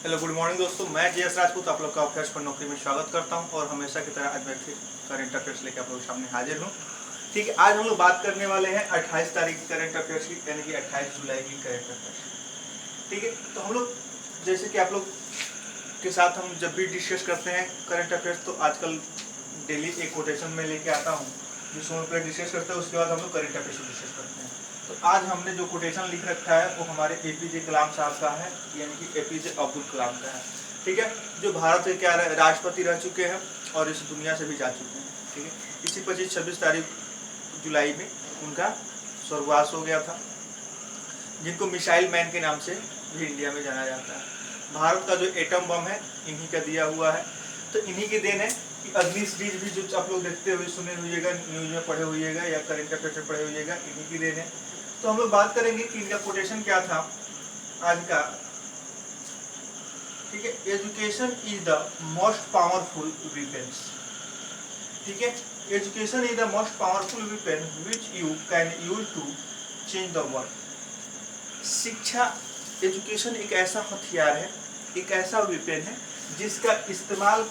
Hello good morning दोस्तों, मैं JS Rajput आप लोग का अभ्यास पर नौकरी में स्वागत करता हूं और हमेशा की तरह आज मैं फिर करंट अफेयर्स लेकर आप लोगों के सामने हाजिर हूं। ठीक है, आज हम लोग बात करने वाले हैं 28 तारीख की करंट अफेयर्स की, यानी कि 28 जुलाई की करंट अफेयर्स। ठीक है, तो हम लोग जैसे कि आप लोग के साथ हम जब भी डिस्कस करते हैं करंट अफेयर्स, तो आजकल डेली एक कोटेशन में लेके आता हूँ जिसको हम डिस्कस करते हैं, उसके बाद हम लोग करंट अफेयर्स डिस्कस करते हैं। तो आज हमने जो कोटेशन लिख रखा है वो हमारे APJ कलाम साहब का है, यानी कि APJ अब्दुल कलाम का है। ठीक है, जो भारत के क्या राष्ट्रपति रह चुके हैं और इस दुनिया से भी जा चुके हैं। ठीक है, इसी 25-26 तारीख जुलाई में उनका स्वर्गवास हो गया था, जिनको मिसाइल मैन के नाम से भी इंडिया में जाना जाता है। भारत का जो एटम बम है इन्हीं का दिया हुआ है, तो इन्हीं की देन है कि अग्नि सीरीज भी जो आप लोग देखते हुए सुने हुएगा, न्यूज में पढ़े हुएगा या करंट अफेयर में पढ़े हुएगा, इन्हीं की देन है। तो हम लोग बात करेंगे कि इनका कोटेशन क्या था आज का। ठीक है, education is the most powerful weapons. ठीक है, education is the most powerful weapon which you can use to change the world. शिक्षा, एजुकेशन एक ऐसा हथियार है, एक ऐसा वेपन है जिसका इस्तेमाल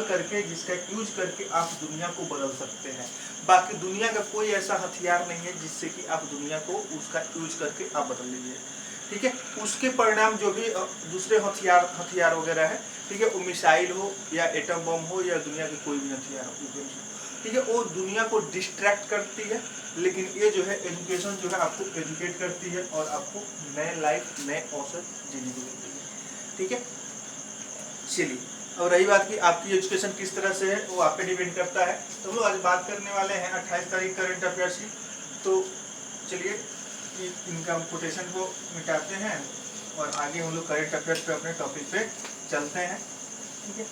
करके जिसका यूज करके आप दुनिया को बदल सकते हैं। बाकी दुनिया का कोई ऐसा हथियार नहीं है जिससे कि आप दुनिया को उसका यूज करके आप बदल लीजिए। ठीक है, उसके परिणाम जो भी दूसरे हथियार वगैरह है, ठीक है, वो मिसाइल हो या एटम बम हो या दुनिया के कोई भी हथियार हो, ठीक है, वो दुनिया को डिस्ट्रैक्ट करती है। लेकिन ये जो है एजुकेशन जो है आपको एजुकेट करती है और आपको नए लाइफ, नए अवसर जीने को देती है। ठीक है, चलिए, और रही बात की आपकी एजुकेशन किस तरह से है वो आप पे डिपेंड करता है। तो हम लोग आज बात करने वाले हैं 28 तारीख करंट अफेयर्स की। तो चलिए इनका कोटेशन को मिटाते हैं और आगे हम लोग करंट अफेयर्स पे अपने टॉपिक पे चलते हैं। ठीक है,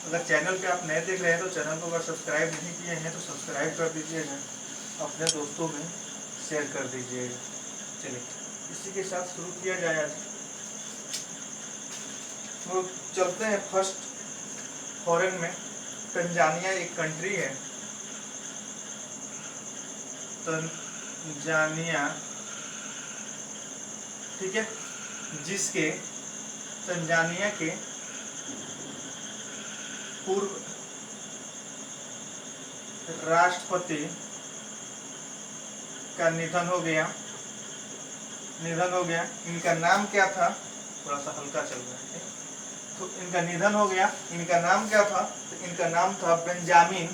अगर चैनल पे आप नए देख रहे हैं तो चैनल को अगर सब्सक्राइब नहीं किए हैं तो सब्सक्राइब कर दीजिएगा, अपने दोस्तों में शेयर कर दीजिएगा। चलिए इसी के साथ शुरू किया जाए। आज तो चलते हैं फर्स्ट फॉरेन में। तंजानिया एक कंट्री है, तंजानिया, ठीक है, जिसके तंजानिया के पूर्व राष्ट्रपति का निधन हो गया। इनका नाम क्या था, थोड़ा सा हल्का चल रहा है, तो इनका निधन हो गया। इनका नाम क्या था, तो इनका नाम था बेंजामिन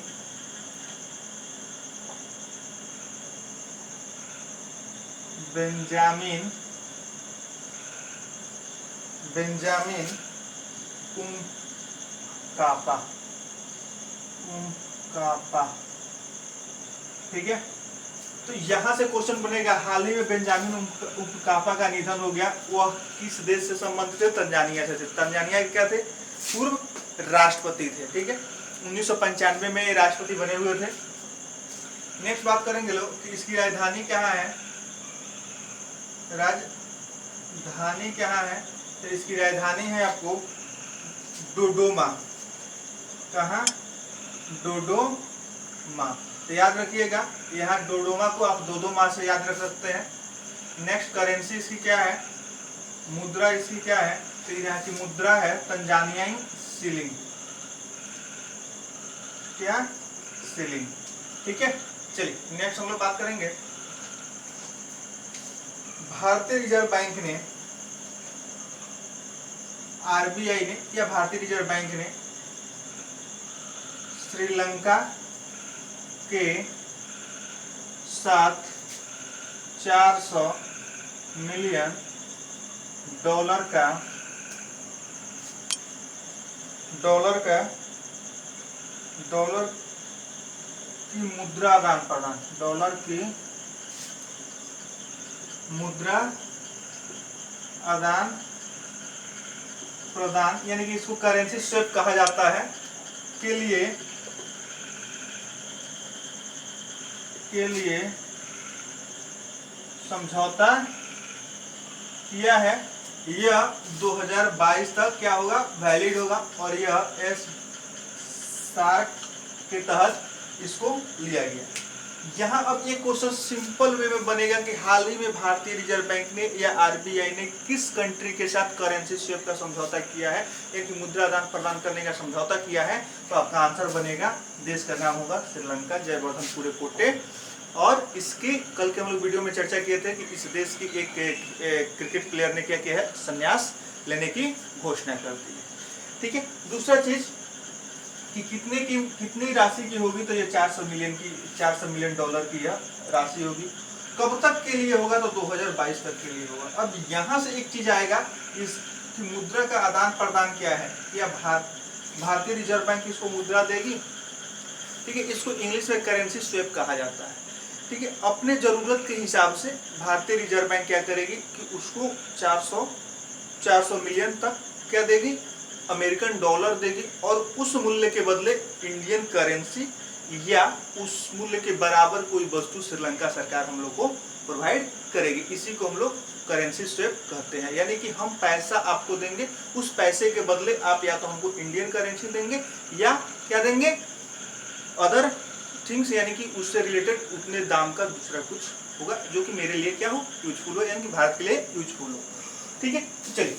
उमकापा। ठीक है, तो यहाँ से क्वेश्चन बनेगा, हाल ही में बेंजामिन उमकापा का निधन हो गया, वह किस देश से संबंधित थे? तंजानिया से थे। तंजानिया के क्या थे? पूर्व राष्ट्रपति थे। ठीक है, 1995 में राष्ट्रपति बने हुए थे। नेक्स्ट बात करेंगे लोग कि इसकी राजधानी कहाँ है। राजधानी कहाँ है, तो इसकी राजधानी है आपको डोडोमा। कहाँ? डोडोमा। तो याद रखिएगा, यहाँ डोडोमा को आप डोडोमा से याद रख सकते हैं। नेक्स्ट करेंसी इसकी क्या है, मुद्रा इसकी क्या है, तो यहाँ की मुद्रा है तंजानियाई शिलिंग। क्या? शिलिंग। ठीक है, चलिए नेक्स्ट हम लोग बात करेंगे। भारतीय रिजर्व बैंक ने, RBI ने या भारतीय रिजर्व बैंक ने श्रीलंका के साथ 400 मिलियन डॉलर की मुद्रा आदान प्रदान, डॉलर की मुद्रा आदान प्रदान, यानी कि इसको करेंसी स्वैप कहा जाता है, के लिए समझौता किया है। यह 2022 तक क्या होगा, वैलिड होगा, और यह SAARC के तहत इसको लिया गया। यहाँ अब एक क्वेश्चन सिंपल वे में बनेगा कि हाल ही में भारतीय रिजर्व बैंक ने या आरबीआई ने किस कंट्री के साथ करेंसी स्वैप का समझौता किया है, एक मुद्रा आदान प्रदान करने का समझौता किया है। तो आपका आंसर बनेगा, देश का नाम होगा श्रीलंका, जयवर्धन पूरे कोटे। और इसकी कल के हम लोग वीडियो में चर्चा किए थे कि इस देश की एक क्रिकेट प्लेयर ने क्या किया है, संन्यास लेने की घोषणा कर दी है। ठीक है, दूसरा चीज कि कितनी राशि की होगी, तो ये 400 मिलियन डॉलर की यह राशि होगी। कब तक के लिए होगा, तो 2022 तक के लिए होगा। अब यहाँ से एक चीज आएगा, इस मुद्रा का आदान प्रदान क्या है, या भारतीय रिजर्व बैंक इसको मुद्रा देगी। ठीक है, इसको इंग्लिश में करेंसी स्वैप कहा जाता है। ठीक है, अपने जरूरत के हिसाब से भारतीय रिजर्व बैंक क्या करेगी कि उसको 400 मिलियन तक क्या देगी, अमेरिकन डॉलर देगी, और उस मूल्य के बदले इंडियन करेंसी या उस मूल्य के बराबर कोई वस्तु श्रीलंका सरकार हम लोग को प्रोवाइड करेगी। इसी को हम लोग करेंसी स्वैप कहते हैं। यानी कि हम पैसा आपको देंगे, उस पैसे के बदले आप या तो हमको इंडियन करेंसी देंगे या क्या देंगे, अदर थिंग्स, यानी कि उससे रिलेटेड उतने दाम का दूसरा कुछ होगा जो कि मेरे लिए क्या हो, यूजफुल हो, यानी कि भारत के लिए यूजफुल हो। ठीक है, चलिए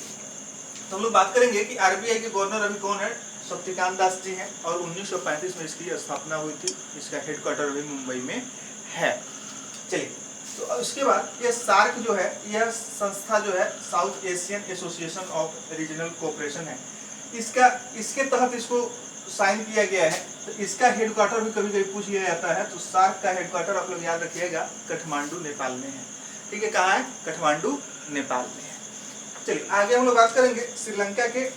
तो हम लोग बात करेंगे कि आरबीआई के गवर्नर अभी कौन है, शक्तिकांत दास जी हैं, और 1935 में इसकी स्थापना हुई थी। इसका हेडक्वार्टर भी मुंबई में है। चलिए, तो उसके बाद ये सार्क जो है, यह संस्था जो है south Asian association of regional cooperation है। इसके तहत इसको साइन किया गया है। तो इसका हेडक्वार्टर भी कभी कभी पूछ लिया जाता है। तो सार्क का हेडक्वार्टर आप लोग याद रखिएगा, काठमांडू नेपाल में है। ठीक है, कहाँ है, काठमांडू नेपाल में है। चलिए आगे हम लोग बात करेंगे, श्रीलंका के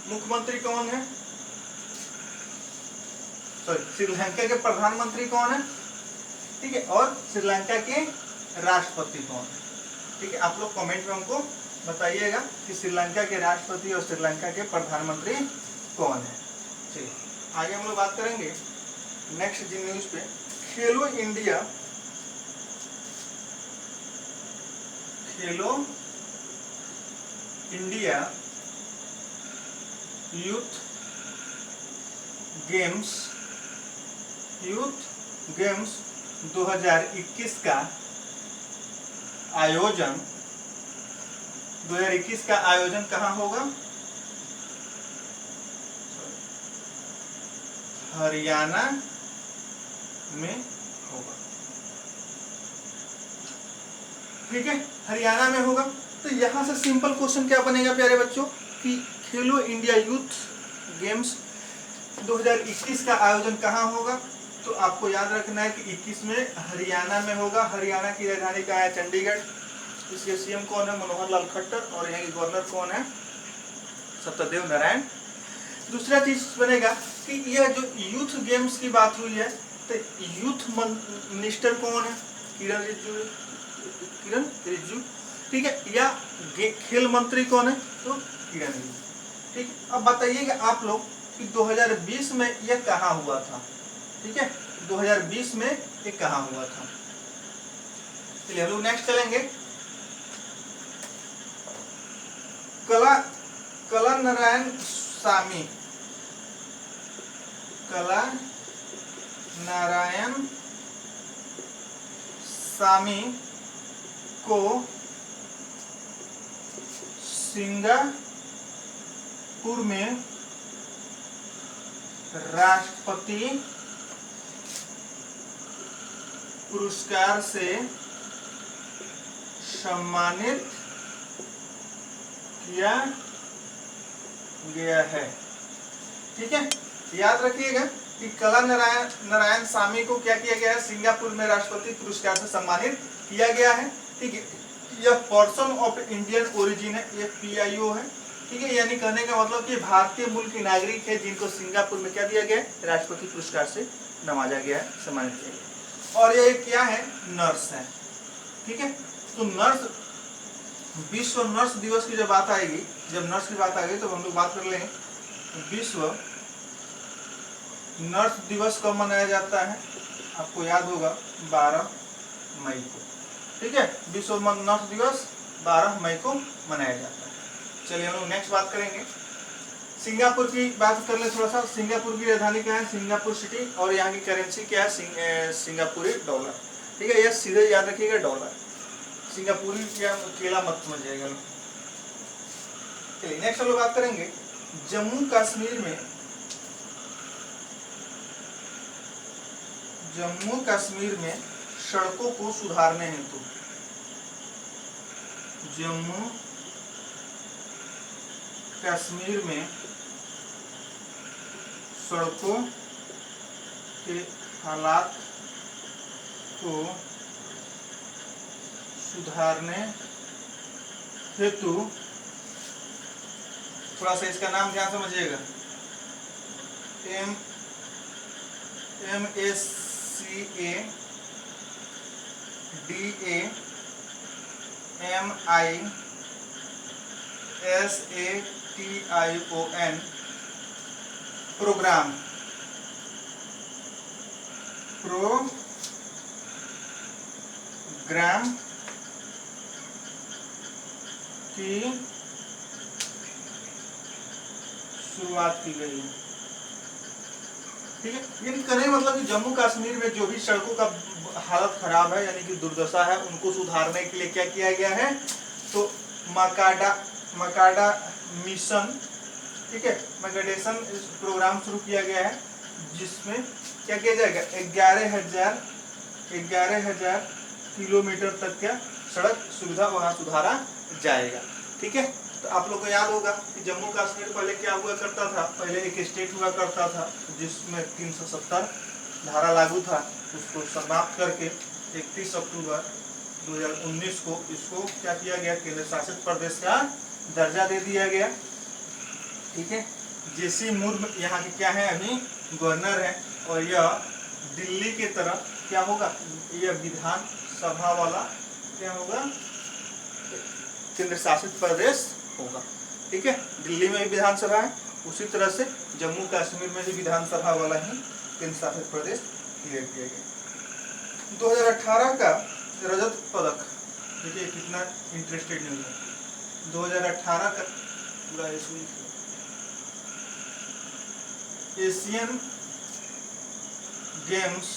मुख्यमंत्री कौन है, सॉरी श्रीलंका के प्रधानमंत्री कौन है। ठीक है, और श्रीलंका के राष्ट्रपति कौन है। ठीक है, आप लोग कमेंट में हमको बताइएगा कि श्रीलंका के राष्ट्रपति और श्रीलंका के प्रधानमंत्री कौन है। चलिए आगे हम लोग बात करेंगे नेक्स्ट जी न्यूज पे, खेलो इंडिया यूथ गेम्स 2021 का आयोजन कहाँ होगा, हरियाणा में होगा। ठीक है, हरियाणा में होगा। तो यहाँ से सिंपल क्वेश्चन क्या बनेगा प्यारे बच्चों कि खेलो इंडिया यूथ गेम्स 2021 का आयोजन कहाँ होगा। तो आपको याद रखना है कि 21 में हरियाणा में होगा। हरियाणा की राजधानी कहाँ है, चंडीगढ़। इसके सीएम कौन है, मनोहर लाल खट्टर, और यहाँ के गवर्नर कौन है, सत्यदेव नारायण। दूसरा चीज बनेगा कि यह जो यूथ गेम्स की बात हुई है, तो यूथ मिनिस्टर कौन है, किरण रिजिजू। ठीक है, या खेल मंत्री कौन है, तो किरण रिजिजू। ठीक है, अब बताइएगा आप लोग कि 2020 में यह कहाँ हुआ था। ठीक है, 2020 में ये कहाँ हुआ था। चलिए हम लोग नेक्स्ट चलेंगे, कला नारायण सामी को सिंगापुर में राष्ट्रपति पुरस्कार से सम्मानित किया गया है। ठीक है, याद रखिएगा कि कला नारायण सामी को क्या किया गया है, सिंगापुर में राष्ट्रपति पुरस्कार से सम्मानित किया गया है। ठीक है, यह पर्सन ऑफ इंडियन ओरिजिन है, यह PIO है। ठीक है, यानी कहने का मतलब कि भारतीय मूल के नागरिक है जिनको सिंगापुर में क्या दिया गया है, राष्ट्रपति पुरस्कार से नवाजा गया है, सम्मानित किया गया। और ये क्या है, नर्स है। ठीक है, तो नर्स, विश्व नर्स दिवस की जब बात आएगी, जब नर्स की बात आएगी तो हम लोग बात कर लेंगे विश्व नर्स दिवस कब मनाया जाता है, आपको याद होगा 12 मई को। ठीक है, विश्व नर्स दिवस 12 मई को मनाया जाता है। चलिए हम लोग नेक्स्ट बात करेंगे, सिंगापुर की बात कर ले थोड़ा सा। सिंगापुर की राजधानी क्या है? Singapore city. और यहाँ की करेंसी क्या है? सिंगापुरी डॉलर। ठीक है, यह सीधे याद रखिएगा डॉलर। सिंगापुरी क्या केला मत समझिएगा। चलिए नेक्स्ट हम लोग बात करेंगे जम्मू कश्मीर में। जम्मू कश्मीर में सड़कों को सुधारने हेतु, जम्मू कश्मीर में सड़कों के हालात को सुधारने हेतु, थोड़ा सा इसका नाम ध्यान समझिएगा, MACADAMISATION प्रोग्राम की शुरुआत की गई है। ठीक है, ये कहने मतलब कि जम्मू कश्मीर में जो भी सड़कों का हालत खराब है यानी कि दुर्दशा है, उनको सुधारने के लिए क्या किया गया है? तो मकाडा मिशन, ठीक है, मैगडेशन प्रोग्राम शुरू किया गया है, जिसमें क्या किया जाएगा? 11,000 किलोमीटर तक का सड़क सुविधा वहां सुधारा जाएगा। ठीक है, तो आप लोग को याद होगा कि जम्मू कश्मीर पहले क्या हुआ करता था? पहले एक स्टेट हुआ करता था जिसमें 370 धारा लागू था। उसको समाप्त करके 31 अक्टूबर 2019 को इसको क्या किया गया? केंद्र शासित प्रदेश का दर्जा दे दिया गया। ठीक है, जेसी मुर्मू यहाँ के क्या है? अभी गवर्नर है। और यह दिल्ली की तरह क्या होगा? यह विधान सभा वाला क्या होगा? केंद्र शासित प्रदेश होगा। ठीक है, दिल्ली में भी विधानसभा है, उसी तरह से जम्मू कश्मीर में भी विधानसभा वाला ही केंद्र शासित प्रदेश क्लियर किया गया। 2018 का रजत पदक, देखिए कितना इंटरेस्टेड न्यूज है। 2018 का पूरा एशियन गेम्स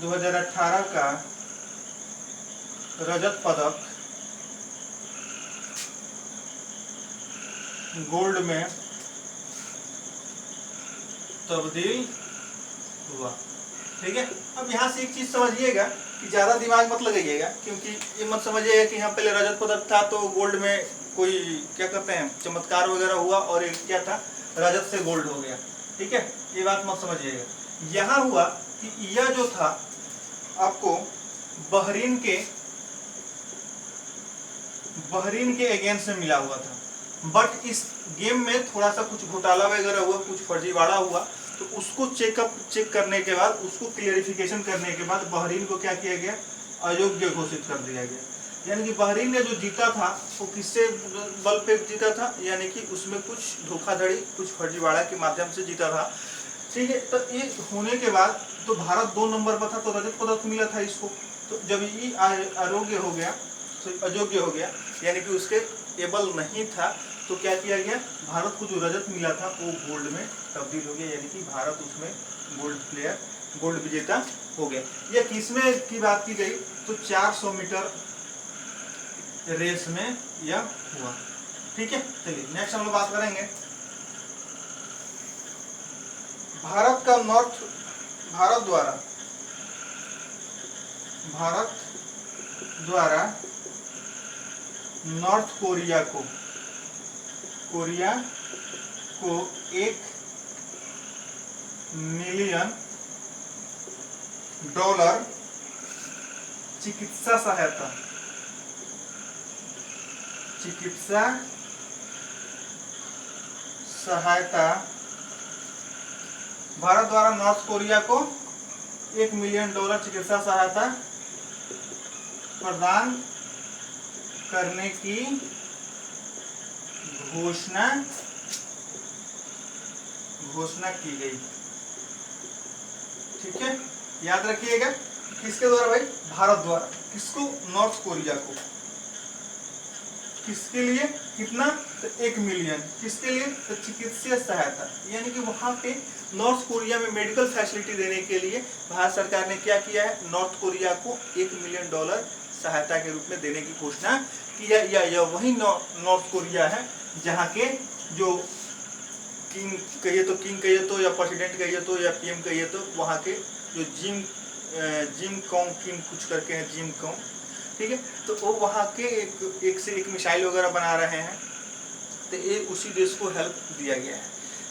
2018 का रजत पदक गोल्ड में तब्दील हुआ। ठीक है, अब यहाँ से एक चीज समझिएगा कि ज्यादा दिमाग मत लगाइएगा, क्योंकि ये मत समझिएगा कि यहाँ पहले रजत पदक था तो गोल्ड में कोई क्या कहते हैं चमत्कार वगैरह हुआ और एक क्या था रजत से गोल्ड हो गया। ठीक है, ये बात मत समझिएगा। यहाँ हुआ कि यह जो था आपको बहरीन के अगेंस्ट में मिला हुआ था, बट इस गेम में थोड़ा सा कुछ घोटाला वगैरह हुआ, कुछ फर्जीवाड़ा हुआ, तो उसको चेक करने के बाद, उसको क्लियरिफिकेशन करने के बाद बहरीन को क्या किया गया? अयोग्य घोषित कर दिया गया। यानी कि बहरीन ने जो जीता था वो किससे बल पे जीता था? यानी कि उसमें कुछ धोखाधड़ी, कुछ फर्जीवाड़ा के माध्यम से जीता था। ठीक है, तो ये होने के बाद तो भारत 2 नंबर पर था, तो रजत पदक मिला था इसको। तो जब ये अयोग्य हो गया, अयोग्य हो गया, यानी कि उसके एबल नहीं था, तो क्या किया गया? भारत को जो रजत मिला था वो गोल्ड में तब्दील हो गया, यानी कि भारत उसमें गोल्ड विजेता हो गया। यह किसमें की बात की गई? तो 400 मीटर रेस में यह हुआ। ठीक है, चलिए नेक्स्ट हम लोग बात करेंगे भारत द्वारा नॉर्थ कोरिया को $1 मिलियन चिकित्सा सहायता भारत द्वारा नॉर्थ कोरिया को $1 मिलियन चिकित्सा सहायता प्रदान करने की घोषणा की गई। ठीक है, याद रखिएगा किसके द्वारा भाई? भारत द्वारा। किसको? नॉर्थ कोरिया को। किसके लिए? कितना? तो 1 मिलियन किसके लिए? तो चिकित्सीय सहायता, यानी कि वहाँ पे नॉर्थ कोरिया में मेडिकल फैसिलिटी देने के लिए भारत सरकार ने क्या किया है, नॉर्थ कोरिया को $1 मिलियन सहायता के रूप में देने की घोषणा किया। या वही नॉर्थ कोरिया है जहाँ के जो किंग कहिए तो या प्रेसिडेंट कहिए तो या पीएम कहिए तो वहाँ के जो जिम कॉन्ग किम कुछ करके हैं, जिम कॉन्ग, ठीक है। तो वो वहाँ के एक से एक मिसाइल वगैरह बना रहे हैं, तो ये उसी देश को हेल्प दिया गया है।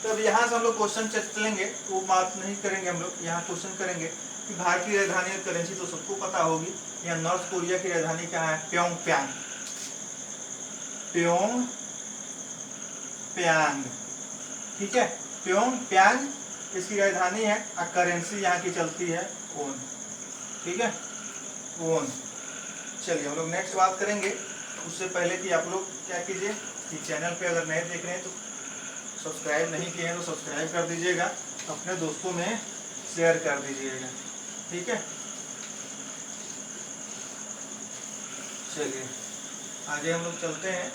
तो अब यहाँ से हम लोग क्वेश्चन चलेंगे, वो बात नहीं करेंगे हम लोग, यहाँ क्वेश्चन करेंगे कि भारत की राजधानी और करेंसी तो सबको पता होगी। यहाँ नॉर्थ कोरिया की राजधानी कहाँ है? प्योंगयांग, प्योंगयांग, ठीक है, प्योंगयांग इसकी राजधानी है और करेंसी यहाँ की चलती है वोन, ठीक है, वोन। चलिए हम लोग नेक्स्ट बात करेंगे। उससे पहले कि आप लोग क्या कीजिए कि चैनल पे अगर नए देख रहे हैं तो सब्सक्राइब नहीं किए हैं तो सब्सक्राइब कर दीजिएगा, अपने दोस्तों में शेयर कर दीजिएगा, ठीक है। चलिए आगे हम लोग चलते हैं।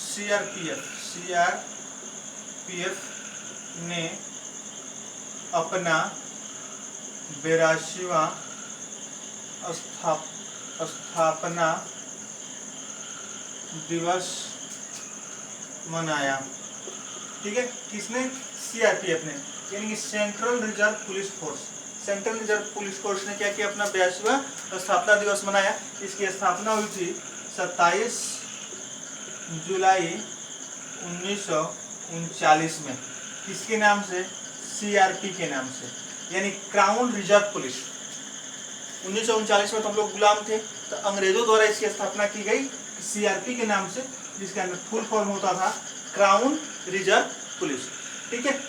सीआरपीएफ ने अपना 82वां स्थापना दिवस मनाया, ठीक है। किसने? सीआरपीएफ ने, यानी कि central reserve police force. Central reserve police force ने क्या किया? अपना 82वां स्थापना दिवस मनाया। इसकी स्थापना हुई थी 27 जुलाई 1939 में। किसके नाम से? सीआरपी के नाम से, यानी क्राउन रिजर्व पुलिस। 1939 में तो हम लोग गुलाम थे, तो अंग्रेजों द्वारा इसकी स्थापना की गई सीआरपी के नाम से, जिसके अंदर फुल फॉर्म होता था क्राउन रिजर्व पुलिस, ठीक है।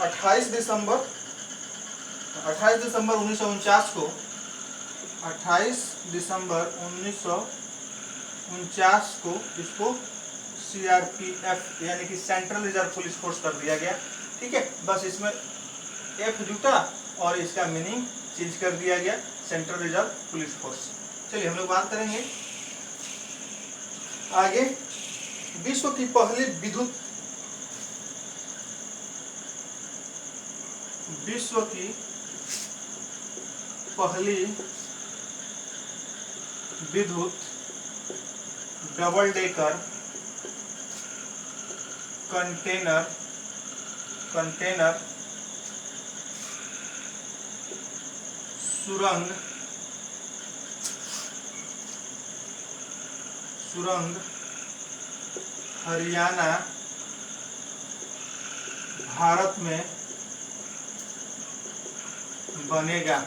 28 दिसंबर 1949 को 28 दिसंबर 1949 को इसको सीआरपीएफ यानी कि सेंट्रल रिजर्व पुलिस फोर्स कर दिया गया, ठीक है। बस इसमें एफ जुटा और इसका मीनिंग चेंज कर दिया गया, सेंट्रल रिजर्व पुलिस फोर्स। चलिए हम लोग बात करेंगे आगे। विश्व की पहली विद्युत डबल डेकर कंटेनर सुरंग हरियाणा भारत में बनेगा,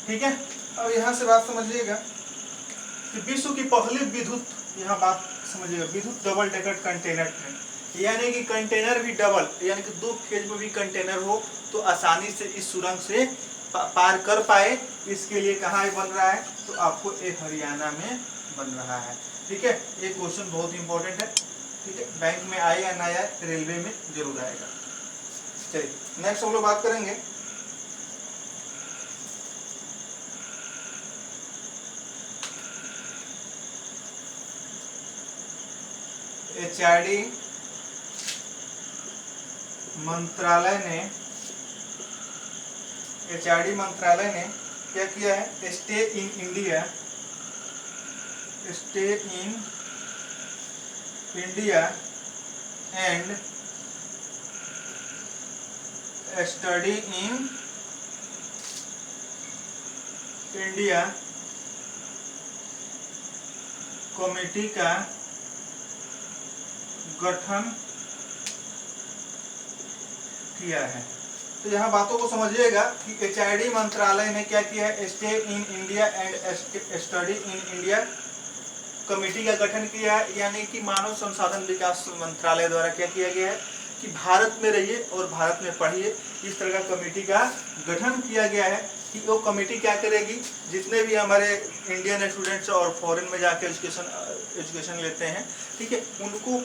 ठीक है। अब यहाँ से बात समझिएगा कि विश्व की पहली विद्युत, यहाँ बात समझिएगा, विद्युत डबल डेकर कंटेनर ट्रेन, यानी कि कंटेनर भी डबल, यानी कि 2 फेज में भी कंटेनर हो तो आसानी से इस सुरंग से पार कर पाए। इसके लिए कहाँ बन रहा है? तो आपको एक हरियाणा में बन रहा है, ठीक है। ये क्वेश्चन बहुत इंपॉर्टेंट है, ठीक है। बैंक में आए या ना आए, रेलवे में जरूर आएगा। चलिए नेक्स्ट हम लोग बात करेंगे एचआरडी मंत्रालय ने क्या किया है? Stay in India and study in India committee का गठन किया है। तो यहाँ बातों को समझिएगा कि एचआरडी मंत्रालय ने क्या किया है? Stay in India and study in India committee का गठन किया है, यानी कि मानव संसाधन विकास मंत्रालय द्वारा क्या किया गया है कि भारत में रहिए और भारत में पढ़िए, इस तरह का कमेटी का गठन किया गया है। कि वो कमेटी क्या करेगी? जितने भी हमारे इंडियन स्टूडेंट्स और फॉरेन में जाके एजुकेशन लेते हैं, ठीक है, उनको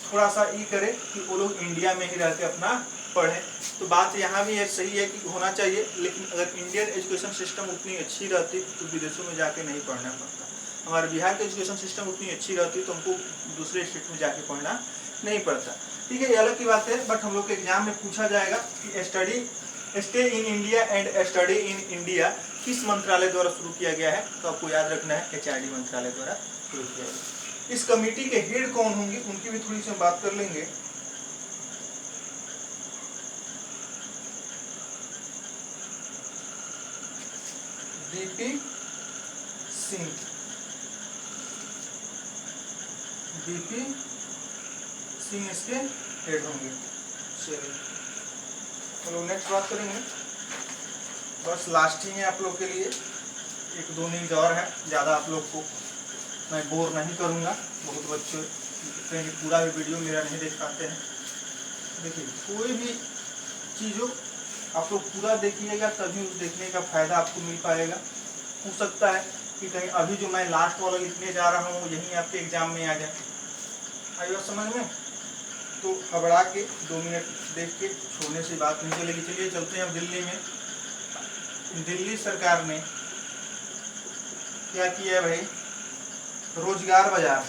थोड़ा सा ये करे कि वो लोग इंडिया में ही रह के अपना पढ़ें। तो बात यहाँ भी है, सही है कि होना चाहिए, लेकिन अगर इंडियन एजुकेशन सिस्टम उतनी अच्छी रहती तो विदेशों में जाके नहीं पढ़ना पड़ता। हमारे बिहार का एजुकेशन सिस्टम उतनी अच्छी रहती तो हमको दूसरे स्टेट में जाके पढ़ना नहीं पड़ता। ठीक है, ये अलग की बात है, बट हम लोग के एग्जाम में पूछा जाएगा कि stay in India and study in India किस मंत्रालय द्वारा शुरू किया गया है। तो आपको याद रखना है HRD मंत्रालय द्वारा शुरू किया गया। इस कमेटी के हेड कौन होंगे उनकी भी थोड़ी सी हम बात कर लेंगे। VP सिंह, VP सिंह इसके हेड होंगे। चलिए हम लोग नेक्स्ट बात करेंगे। बस लास्ट ही है आप लोग के लिए, 1-2 न्यूज और है, ज़्यादा आप लोग को मैं बोर नहीं करूँगा। बहुत बच्चे कहीं पूरा भी वीडियो मेरा नहीं देख पाते हैं। देखिए, कोई भी चीज़ हो आप लोग पूरा देखिएगा तभी उस देखने का फ़ायदा आपको मिल पाएगा। हो सकता है कि कहीं अभी जो मैं लास्ट वाला लिखने जा रहा हूँ यहीं आपके एग्जाम में आ जाए। आई बात समझ में? तो घबरा के 2 मिनट देख के छोड़ने से बात नहीं चलेगी। चलिए चलते हैं अब दिल्ली में। दिल्ली सरकार ने क्या किया है भाई, रोजगार बाजार,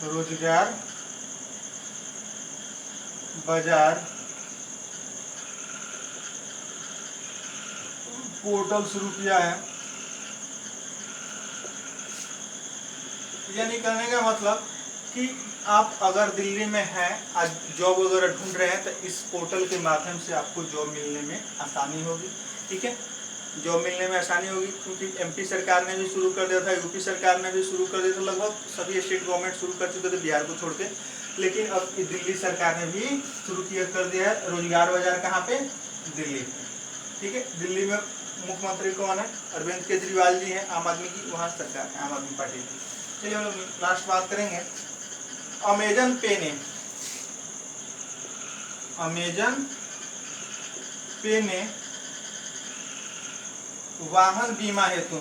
रोजगार बाजार पोर्टल शुरू किया है। यानी कहने का मतलब कि आप अगर दिल्ली में हैं, आज जॉब वगैरह ढूंढ रहे हैं, तो इस पोर्टल के माध्यम से आपको जॉब मिलने में आसानी होगी। ठीक है, जॉब मिलने में आसानी होगी, क्योंकि MP सरकार ने भी शुरू कर दिया था, UP सरकार ने भी शुरू कर दिया था, लगभग सभी स्टेट गवर्नमेंट शुरू कर चुके थे बिहार को छोड़ के। लेकिन अब दिल्ली सरकार ने भी शुरू कर दिया है रोजगार बाजार। कहाँ पे? दिल्ली में। ठीक है, दिल्ली में मुख्यमंत्री कौन है? अरविंद केजरीवाल जी हैं, आम आदमी की वहाँ सरकार है, आम आदमी पार्टी की। चलिए हम लोग लास्ट बात करेंगे। अमेजन पे ने वाहन बीमा हेतु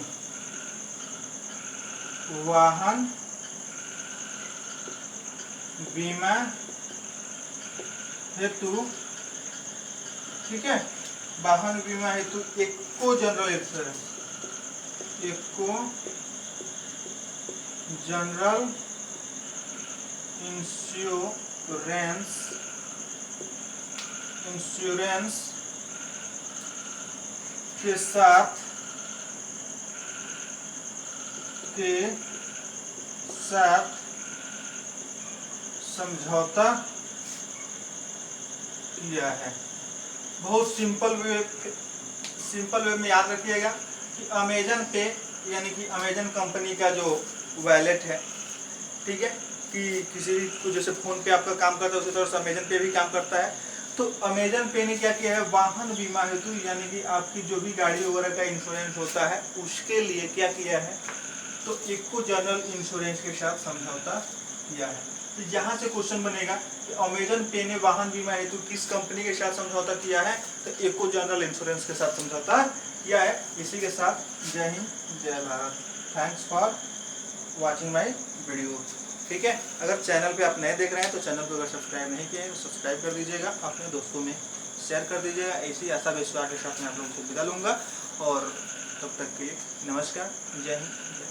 ठीक है, वाहन बीमा हेतु एको जनरल इंश्योरेंस के साथ समझौता किया है। बहुत सिंपल वे में याद रखिएगा कि अमेजन पे यानी कि अमेजन कंपनी का जो वॉलेट है, ठीक है, कि किसी को जैसे फ़ोन पे आपका काम करता है उसी तरह से अमेजन पे भी काम करता है। तो अमेजन पे ने क्या किया है, वाहन बीमा हेतु यानी कि आपकी जो भी गाड़ी वगैरह का इंश्योरेंस होता है उसके लिए क्या किया है, तो इको जनरल इंश्योरेंस के साथ समझौता किया है। तो यहाँ से क्वेश्चन बनेगा कि अमेजन पे ने वाहन बीमा हेतु किस कंपनी के साथ समझौता किया है, तो इको जनरल इंश्योरेंस के साथ समझौता किया है। इसी के साथ जय हिंद, जय Bharat. Thanks for watching my video. ठीक है, अगर चैनल पे आप नए देख रहे हैं तो चैनल को अगर सब्सक्राइब नहीं किए तो सब्सक्राइब कर दीजिएगा, अपने दोस्तों में शेयर कर दीजिएगा। ऐसी आशा विश्वास के साथ मैं आप लोगों से विदा लूँगा, और तब तक के लिए नमस्कार, जय हिंद।